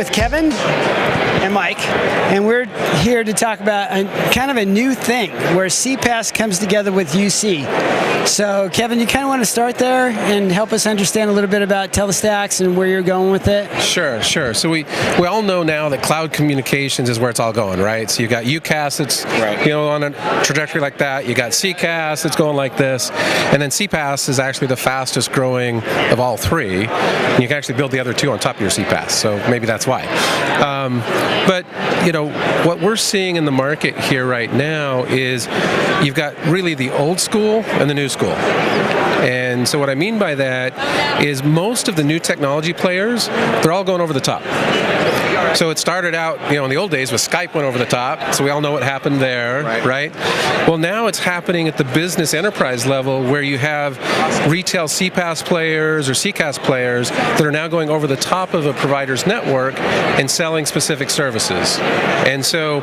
with Kevin and Mike, and we're here to talk about kind of a new thing where CPaaS comes together with UC. So Kevin, you kind of want to start there and help us understand a little bit about Telestacks and where you're going with it? Sure. So we all know now that cloud communications is where it's all going, right? So you got UCaaS that's on a trajectory like that. You got CCaaS that's going like this, and then CPaaS is actually the fastest growing of all three. And you can actually build the other two on top of your CPaaS. So maybe that's why. But what we're seeing in the market here right now is you've got really the old school and the new school. And so what I mean by that is most of the new technology players, they're all going over the top. So it started out, in the old days with Skype went over the top, so we all know what happened there, right? Well, now it's happening at the business enterprise level where you have retail CPaaS players or CCaaS players that are now going over the top of a provider's network and selling specific services. And so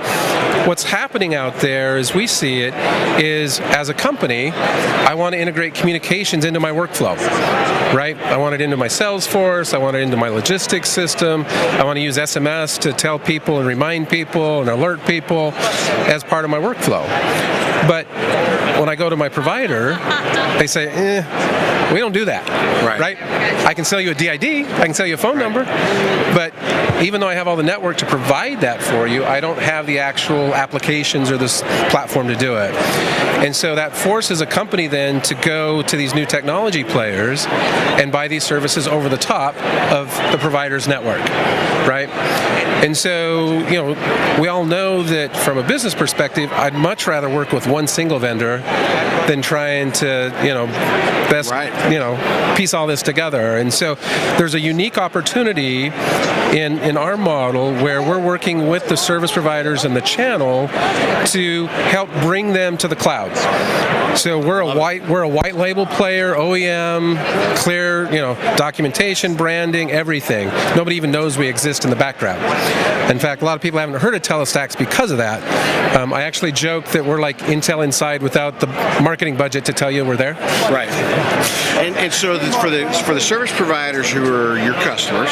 what's happening out there as we see it is, as a company, I want to integrate communications into my workflow, right? I want it into my Salesforce, I want it into my logistics system, I want to use SMS to tell people and remind people and alert people as part of my workflow. But when I go to my provider, they say, we don't do that, right? I can sell you a DID, I can sell you a phone number, but even though I have all the network to provide that for you, I don't have the actual applications or this platform to do it. And so that forces a company then to go to these new technology players and buy these services over the top of the provider's network, right? And so, we all know that from a business perspective, I'd much rather work with one single vendor than trying to, piece all this together. And so there's a unique opportunity in our model where we're working with the service providers and the channel to help bring them to the cloud. So we're a white label player, OEM, clear, documentation, branding, everything. Nobody even knows we exist in the background. In fact, a lot of people haven't heard of Telestacks because of that. I actually joke that we're like Intel Inside without the marketing budget to tell you we're there. Right. And so for the service providers who are your customers,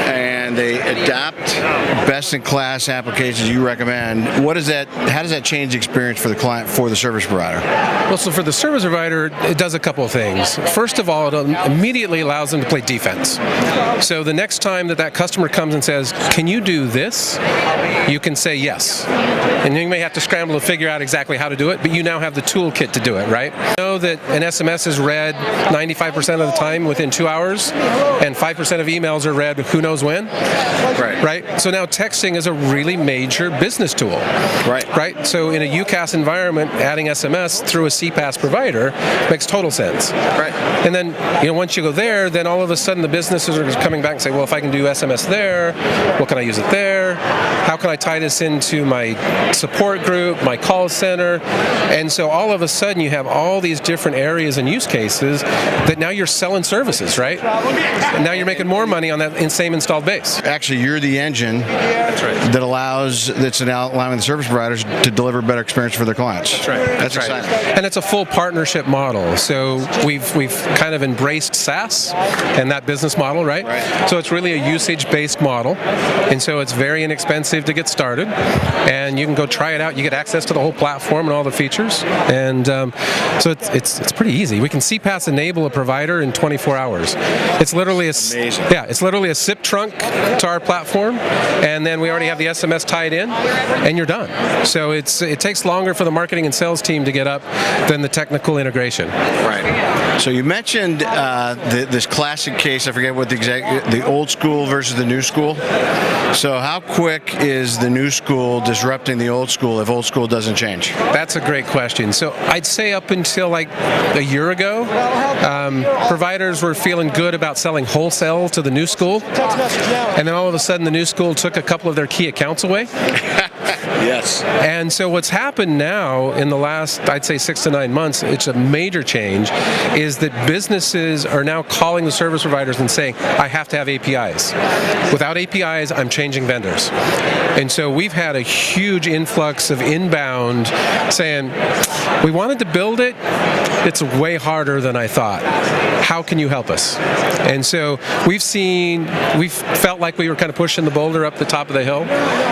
and they adopt best-in-class applications you recommend, how does that change the experience for the client, for the service provider? Well, so for the service provider, it does a couple of things. First of all, it immediately allows them to play defense. So the next time that customer comes and says, can you do this? You can say yes. And you may have to scramble to figure out exactly how to do it, but you now have the toolkit to do it, right? You know that an SMS is read 95% of the time within 2 hours, and 5% of emails are read who knows when? Right? So now texting is a really major business tool. Right? So in a UCaaS environment, adding SMS through a CPaaS provider makes total sense. Right. And then, once you go there, then all of a sudden the businesses are coming back and say, well, if I can do SMS there, well, can I use it there? How can I tie this into my support group, my call center? And so all of a sudden you have all these different areas and use cases that now you're selling services, right? And now you're making more money on that same installed base. Actually, you're the engine that that's allowing the service providers to deliver a better experience for their clients. That's right. That's exciting. And it's a full partnership model. So we've kind of embraced SaaS and that business model, right? So it's really a usage-based model, and so it's very inexpensive to get started, and you can go try it out. You get access to the whole platform and all the features, and so it's pretty easy. We can CPaaS enable a provider in 24 hours. It's literally it's literally a SIP trunk to our platform, and then we already have the SMS tied in, and you're done. So it takes longer for the marketing and sales team to get up than the technical integration. Right. So you mentioned this classic case. I forget what the old school versus the new school. So how quick is the new school disrupting the old school if old school doesn't change? That's a great question. So I'd say up until like a year ago, providers were feeling good about selling wholesale to the new school, and then all of a sudden the new school took a couple of their key accounts away. Yes. And so what's happened now in the last, I'd say 6 to 9 months, it's a major change, is that businesses are now calling the service providers and saying, I have to have APIs. Without APIs, I'm changing vendors. And so we've had a huge influx of inbound saying, we wanted to build it, it's way harder than I thought. How can you help us? And so we've felt like we were kind of pushing the boulder up the top of the hill.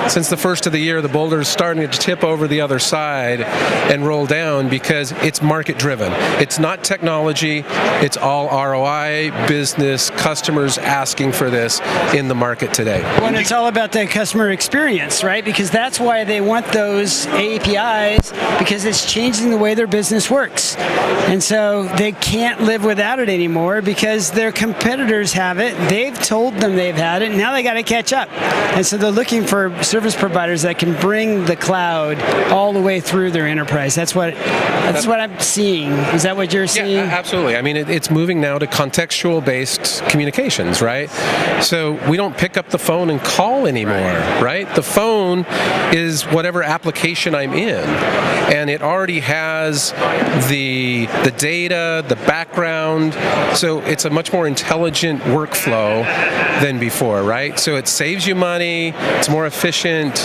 Since the first of the year, the boulder is starting to tip over the other side and roll down because it's market driven. It's not technology, it's all ROI, business, customers asking for this in the market today. Well, and it's all about the customer experience, right? Because that's why they want those APIs, because it's changing the way their business works. And so they can't live without it anymore because their competitors have it. They've told them they've had it. Now they got to catch up. And so they're looking for service providers that can bring the cloud all the way through their enterprise. That's what I'm seeing. Is that what you're seeing? Yeah, absolutely. I mean, it's moving now to contextual-based communications, right? So we don't pick up the phone and call anymore, right? The phone is whatever application I'm in, and it already has the data, the background, so it's a much more intelligent workflow than before, right? So it saves you money, it's more efficient,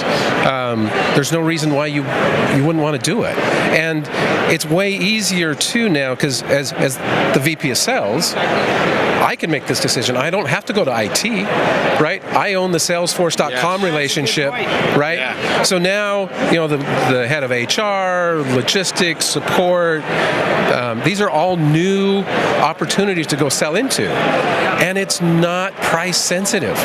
there's no reason why you wouldn't want to do it. And it's way easier too now, because as the VP of sales, I can make this decision. I don't have to go to IT, right? I own the Salesforce.com relationship, right? Yeah. So now, the head of HR, logistics, support, these are all new opportunities to go sell into. And it's not price sensitive,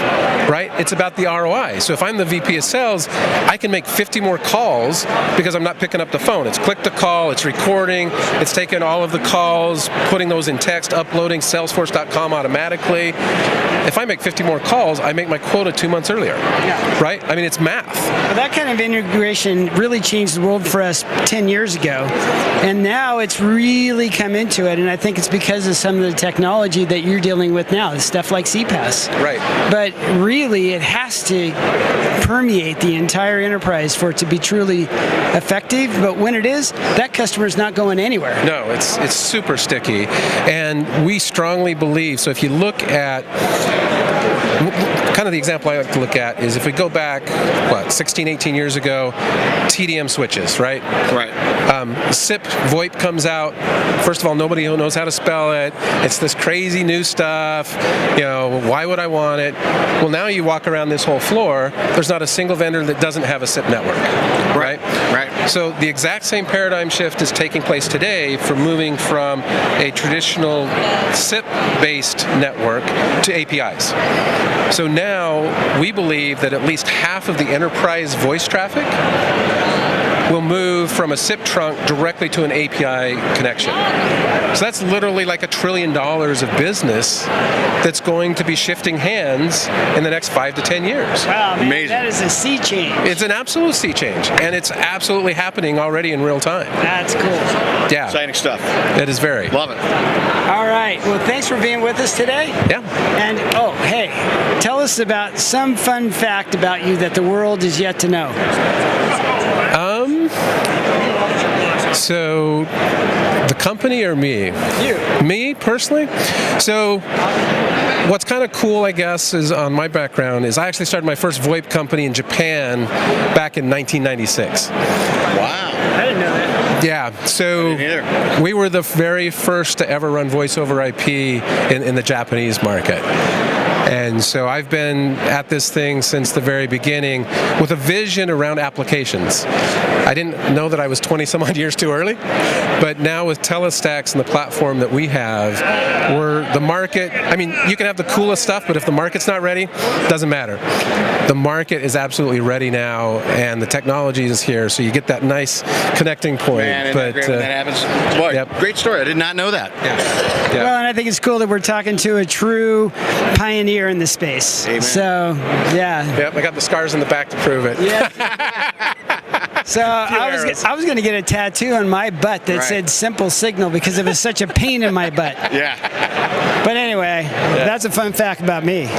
right? It's about the ROI. So if I'm the VP of sales, I can make 50 more calls because I'm not picking up the phone. It's click to call, it's recording, it's taking all of the calls, putting those in text, uploading Salesforce.com automatically. If I make 50 more calls, I make my quota 2 months earlier, right? I mean, it's math. Well, that kind of integration really changed the world for us 10 years ago. And now it's really come into it, and I think it's because of some of the technology that you're dealing with now, stuff like CPaaS. Right. But really, it has to permeate the entire enterprise for it to be truly effective. But when it is, that customer is not going anywhere. No, it's super sticky. And we strongly believe, so if you look at, kind of the example I like to look at is if we go back, 16, 18 years ago, TDM switches, right? Right. SIP VoIP comes out. First of all, nobody knows how to spell it. It's this crazy new stuff. Why would I want it? Well, now you walk around this whole floor, there's not a single vendor that doesn't have a SIP network, right? Right. So the exact same paradigm shift is taking place today from moving from a traditional SIP-based network to APIs. So now we believe that at least half of the enterprise voice traffic will move from a SIP trunk directly to an API connection. So that's literally like $1 trillion of business that's going to be shifting hands in the next 5 to 10 years. Wow, man, amazing. That is a sea change. It's an absolute sea change, and it's absolutely happening already in real time. That's cool. Yeah. Exciting stuff. It is very. Love it. All right. Well, thanks for being with us today. Yeah. And, hey, tell us about some fun fact about you that the world is yet to know. So, the company or me? You. Me, personally? So, what's kind of cool, I guess, is on my background is I actually started my first VoIP company in Japan back in 1996. Wow. I didn't know that. Yeah, so we were the very first to ever run voice over IP in the Japanese market. And so I've been at this thing since the very beginning with a vision around applications. I didn't know that I was 20 some odd years too early, but now with Telestacks and the platform that we have, we're the market. I mean, you can have the coolest stuff, but if the market's not ready, it doesn't matter. The market is absolutely ready now, and the technology is here, so you get that nice connecting point. Man, but great when that happens. Boy, yep. Great story. I did not know that. Yeah. Well, and I think it's cool that we're talking to a true pioneer in the space. Amen. So, yeah. Yep, I got the scars in the back to prove it. Yeah. So I was going to get a tattoo on my butt that said "Simple Signal" because it was such a pain in my butt. Yeah. But anyway, that's a fun fact about me.